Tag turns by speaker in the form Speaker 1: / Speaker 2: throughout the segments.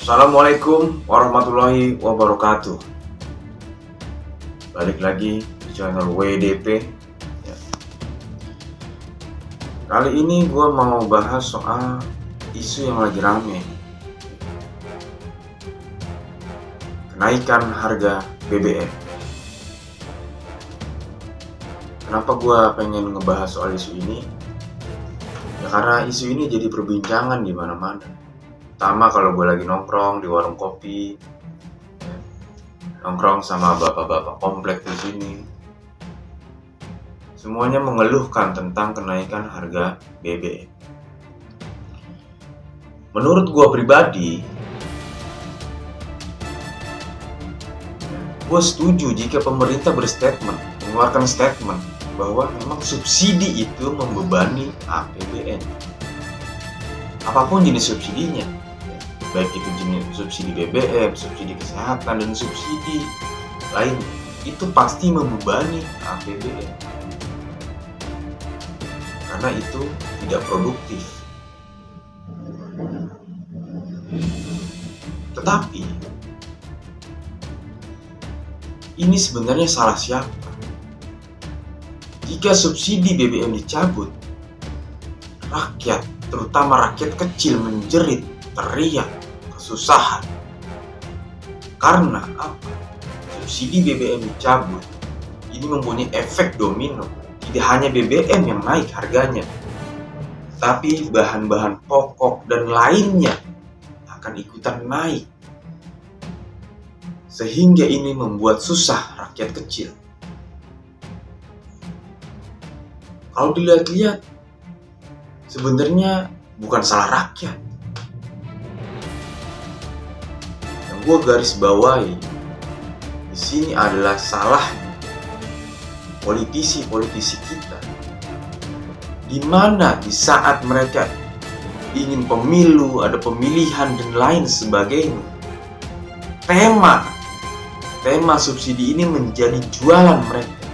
Speaker 1: Assalamualaikum warahmatullahi wabarakatuh. Balik lagi di channel WDP ya. Kali ini gue mau bahas soal isu yang lagi rame, kenaikan harga BBM. Kenapa gue pengen ngebahas soal isu ini? Ya karena isu ini jadi perbincangan di mana-mana. Pertama kalau gue lagi nongkrong di warung kopi, nongkrong sama bapak-bapak komplek di sini, semuanya mengeluhkan tentang kenaikan harga BBM. Menurut gue pribadi, gue setuju jika pemerintah mengeluarkan statement bahwa memang subsidi itu membebani APBN. Apapun jenis subsidinya, baik itu jenis subsidi BBM, subsidi kesehatan, dan subsidi lainnya, itu pasti membebani APBN karena itu tidak produktif. Tetapi ini sebenarnya salah siapa? Jika subsidi BBM dicabut, rakyat, terutama rakyat kecil, menjerit, teriak, kesusahan. Karena apa? Subsidi BBM dicabut, ini mempunyai efek domino. Tidak hanya BBM yang naik harganya, tapi bahan-bahan pokok dan lainnya akan ikutan naik. Sehingga ini membuat susah rakyat kecil. Kalau dilihat-lihat, sebenarnya bukan salah rakyat. Yang gue garis bawahi di sini adalah salahnya politisi-politisi kita, di mana di saat mereka ingin pemilu, ada pemilihan dan lain sebagainya, tema subsidi ini menjadi jualan mereka,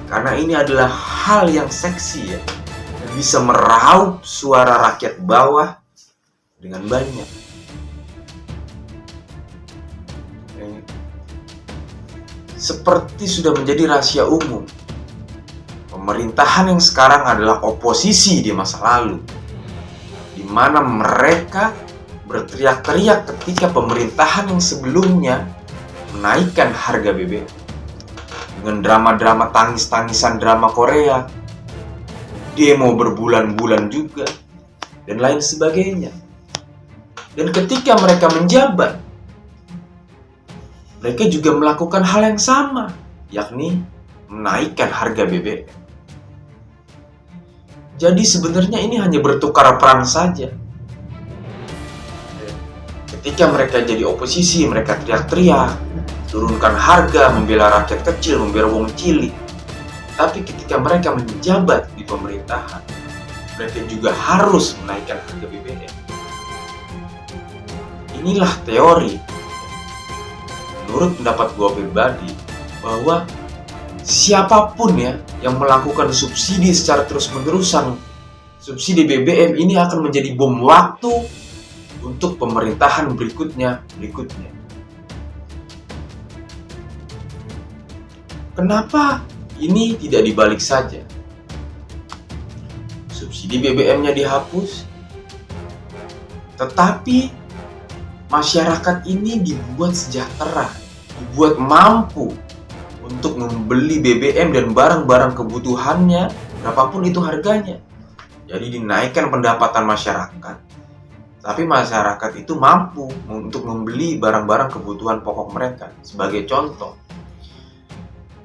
Speaker 1: karena ini adalah hal yang seksi ya, bisa meraup suara rakyat bawah dengan banyak. Seperti sudah menjadi rahasia umum, pemerintahan yang sekarang adalah oposisi di masa lalu, di mana mereka berteriak-teriak ketika pemerintahan yang sebelumnya menaikkan harga BBM dengan drama-drama tangis-tangisan drama Korea, demo berbulan-bulan juga, dan lain sebagainya. Dan ketika mereka menjabat, mereka juga melakukan hal yang sama, yakni menaikkan harga BBM. Jadi sebenarnya ini hanya bertukar peran saja. Ketika mereka jadi oposisi, mereka teriak-teriak, turunkan harga, membela rakyat kecil, membela wong cilik. Tapi ketika mereka menjabat di pemerintahan, mereka juga harus menaikkan harga BBM. Inilah teori, menurut pendapat gue pribadi, bahwa siapapun ya yang melakukan subsidi secara terus-menerusan, subsidi BBM ini akan menjadi bom waktu untuk pemerintahan berikutnya. Kenapa ini tidak dibalik saja? Subsidi BBM-nya dihapus, tetapi masyarakat ini dibuat sejahtera, dibuat mampu untuk membeli BBM dan barang-barang kebutuhannya, berapapun itu harganya. Jadi dinaikkan pendapatan masyarakat, tapi masyarakat itu mampu untuk membeli barang-barang kebutuhan pokok mereka. Sebagai contoh,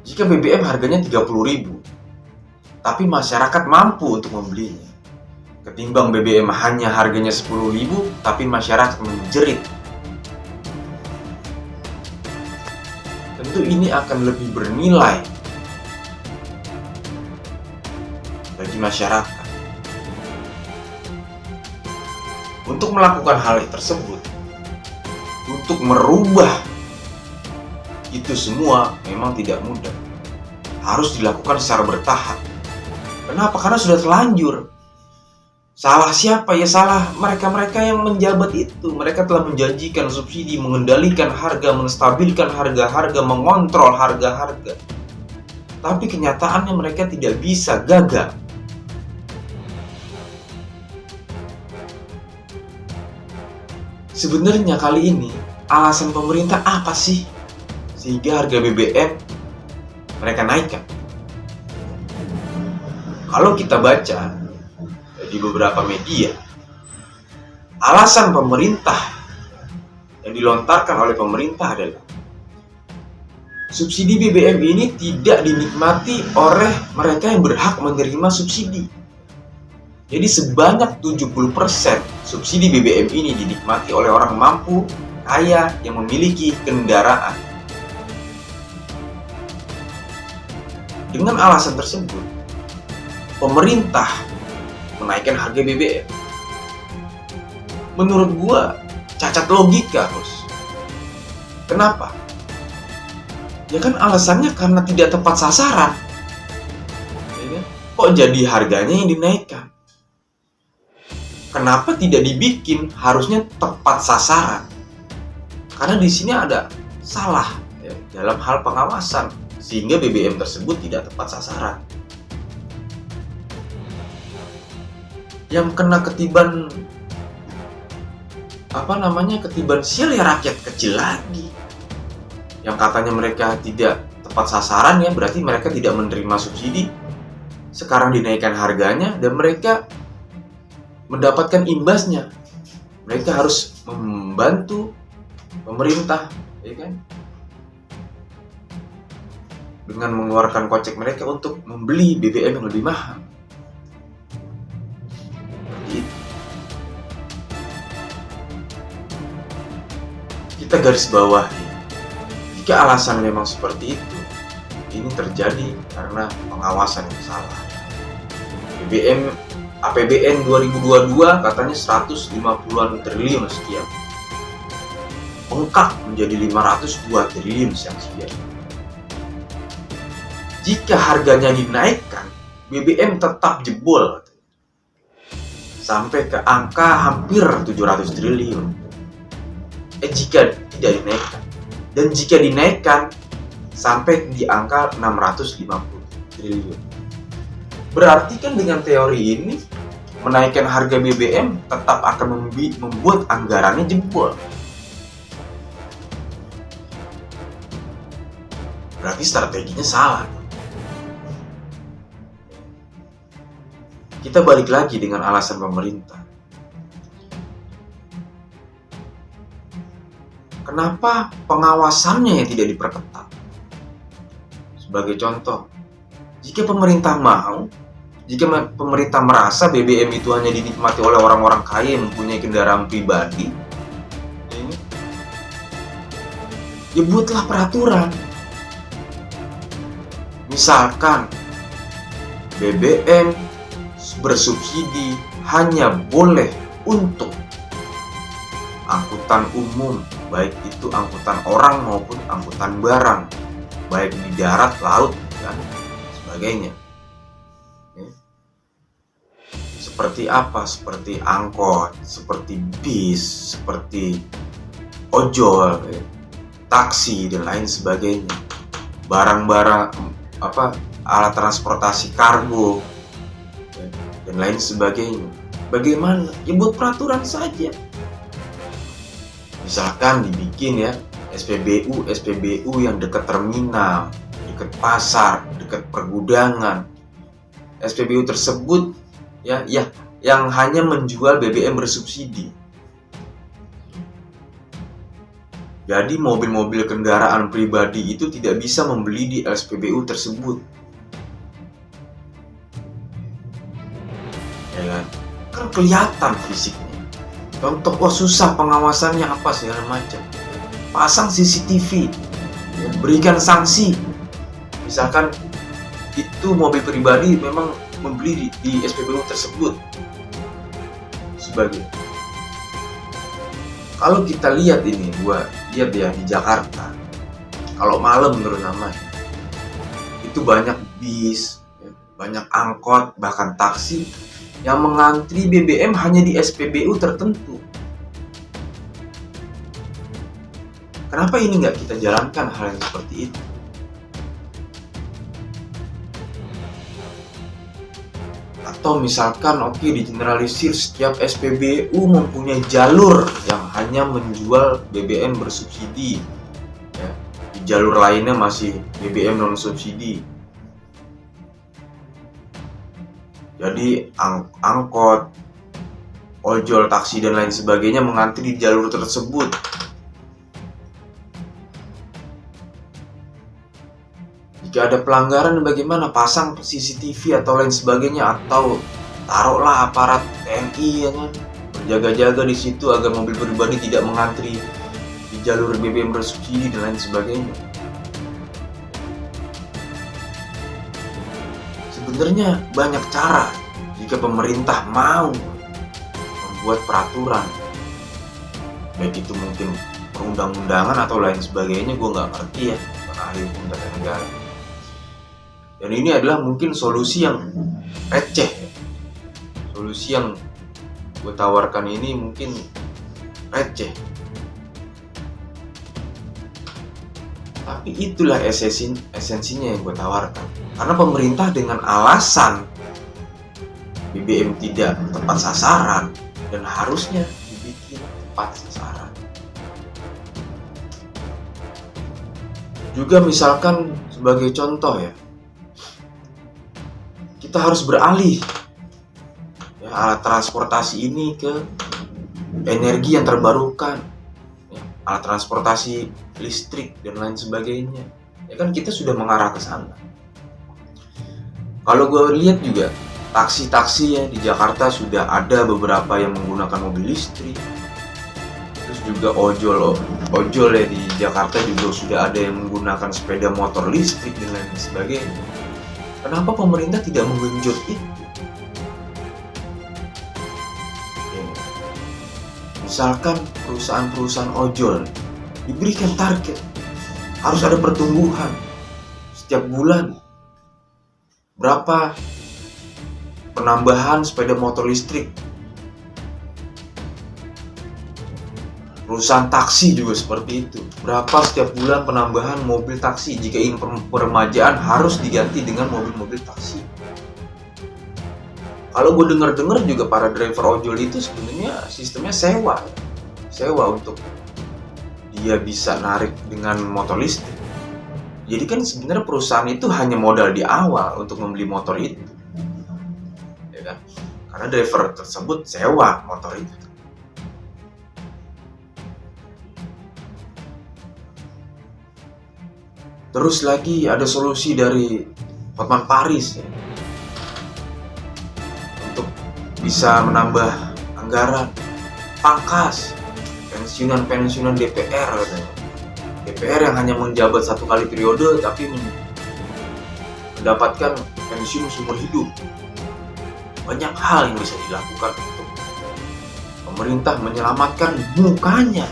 Speaker 1: jika BBM harganya 30.000, tapi masyarakat mampu untuk membelinya, ketimbang BBM hanya harganya 10.000, tapi masyarakat menjerit, tentu ini akan lebih bernilai bagi masyarakat. Untuk melakukan hal tersebut, untuk merubah itu semua memang tidak mudah. Harus dilakukan secara bertahap. Kenapa? Karena sudah terlanjur. Salah siapa? Ya salah mereka-mereka yang menjabat itu. Mereka telah menjanjikan subsidi, mengendalikan harga, menstabilkan harga-harga, mengontrol harga-harga. Tapi kenyataannya mereka tidak bisa, gagal. Sebenarnya kali ini alasan pemerintah apa sih sehingga harga BBM mereka naikkan? Kalau kita baca di beberapa media, alasan pemerintah yang dilontarkan oleh pemerintah adalah subsidi BBM ini tidak dinikmati oleh mereka yang berhak menerima subsidi. Jadi sebanyak 70% subsidi BBM ini dinikmati oleh orang mampu, kaya, yang memiliki kendaraan. Dengan alasan tersebut, pemerintah menaikkan harga BBM. Menurut gua cacat logika, bos. Kenapa? Ya kan alasannya karena tidak tepat sasaran. Ya kan? Kok jadi harganya yang dinaikkan? Kenapa tidak dibikin harusnya tepat sasaran? Karena di sini ada salah ya, dalam hal pengawasan sehingga BBM tersebut tidak tepat sasaran. Yang kena ketiban ketiban sial ya rakyat kecil lagi. Yang katanya mereka tidak tepat sasaran ya, berarti mereka tidak menerima subsidi. Sekarang dinaikkan harganya dan mereka mendapatkan imbasnya. Mereka harus membantu pemerintah, ya kan? Dengan mengeluarkan kocek mereka untuk membeli BBM yang lebih mahal. Kita garis bawahi, jika alasan memang seperti itu, ini terjadi karena pengawasan yang salah. APBN 2022 katanya 150-an triliun sekian, bengkak menjadi 502 triliun sekian. Jika harganya dinaikkan, BBM tetap jebol sampai ke angka hampir 700 triliun. Jika tidak dinaikkan, dan jika dinaikkan sampai di angka 650 triliun. Berarti kan dengan teori ini menaikkan harga BBM tetap akan membuat anggarannya jebol. Berarti strateginya salah. Kita balik lagi dengan alasan pemerintah. Kenapa pengawasannya yang tidak diperketat? Sebagai contoh, jika pemerintah merasa BBM itu hanya dinikmati oleh orang-orang kaya yang mempunyai kendaraan pribadi, ya buatlah peraturan. Misalkan BBM bersubsidi hanya boleh untuk angkutan umum, baik itu angkutan orang maupun angkutan barang, baik di darat, laut, dan sebagainya. Seperti apa? Seperti angkot, seperti bis, seperti ojol, taksi, dan lain sebagainya. Barang-barang, alat transportasi kargo, dan lain sebagainya. Bagaimana? Ya buat peraturan saja. Misalkan dibikin ya SPBU yang dekat terminal, dekat pasar, dekat pergudangan. SPBU tersebut ya yang hanya menjual BBM bersubsidi. Jadi mobil-mobil kendaraan pribadi itu tidak bisa membeli di SPBU tersebut. Ya kan kelihatan fisiknya. Contoh, susah pengawasannya apa segala macam. Pasang CCTV, berikan sanksi. Misalkan itu mobil pribadi memang membeli di SPBU tersebut sebagai. Kalau kita lihat ini, lihat ya di Jakarta. Kalau malam terutama itu banyak bis, Banyak angkot, bahkan taksi yang mengantri BBM hanya di SPBU tertentu. Kenapa ini nggak kita jalankan hal yang seperti itu? Atau misalkan digeneralisir setiap SPBU mempunyai jalur yang hanya menjual BBM bersubsidi. Ya, di jalur lainnya masih BBM non subsidi. Jadi angkot, ojol, taksi dan lain sebagainya mengantri di jalur tersebut. Jika ada pelanggaran, bagaimana? Pasang CCTV atau lain sebagainya, atau taruhlah aparat TNI ya kan, berjaga-jaga di situ agar mobil pribadi tidak mengantri di jalur BBM bersubsidi dan lain sebagainya. Sebenarnya banyak cara jika pemerintah mau membuat peraturan, baik itu mungkin perundang-undangan atau lain sebagainya. Gue nggak ngerti ya, bukan ahli hukum tata negara. Dan ini adalah mungkin solusi yang receh. Solusi yang gue tawarkan ini mungkin receh. Tapi itulah esensinya yang gue tawarkan. Karena pemerintah dengan alasan BBM tidak tepat sasaran dan harusnya dibikin tepat sasaran. Juga misalkan sebagai contoh ya, kita harus beralih ya, alat transportasi ini ke energi yang terbarukan ya, alat transportasi listrik dan lain sebagainya. Ya kan kita sudah mengarah ke sana. Kalau gue lihat juga taksi-taksi ya di Jakarta sudah ada beberapa yang menggunakan mobil listrik. Terus juga ojol ya di Jakarta juga sudah ada yang menggunakan sepeda motor listrik dan lain sebagainya. Kenapa pemerintah tidak menggenjot itu? Misalkan perusahaan-perusahaan ojol diberikan target, harus ada pertumbuhan setiap bulan. Berapa penambahan sepeda motor listrik? Perusahaan taksi juga seperti itu. Berapa setiap bulan penambahan mobil taksi? Jika ingin peremajaan harus diganti dengan mobil-mobil taksi. Kalau gue dengar juga para driver ojol itu sebenarnya sistemnya sewa. Sewa untuk dia bisa narik dengan motor listrik. Jadi kan sebenarnya perusahaan itu hanya modal di awal untuk membeli motor itu. Ya kan? Karena driver tersebut sewa motor itu. Terus lagi ada solusi dari Hotman Paris ya, untuk bisa menambah anggaran, pangkas pensiunan DPR katanya. DPR yang hanya menjabat 1 kali periode tapi mendapatkan pensiun seumur hidup. Banyak hal yang bisa dilakukan untuk pemerintah menyelamatkan mukanya.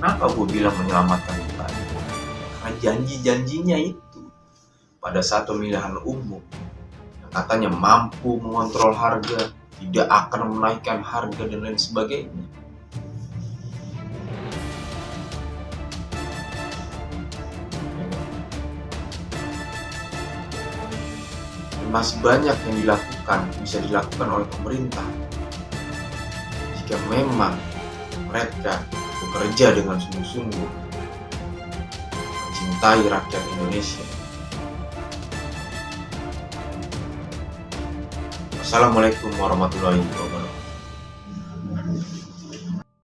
Speaker 1: Kenapa gue bilang menyelamatkan mukanya? Karena janji-janjinya itu pada saat pemilihan umum yang katanya mampu mengontrol harga, tidak akan menaikkan harga dan lain sebagainya. Masih banyak yang bisa dilakukan oleh pemerintah jika memang mereka bekerja dengan sungguh-sungguh mencintai rakyat Indonesia. Wassalamualaikum warahmatullahi wabarakatuh.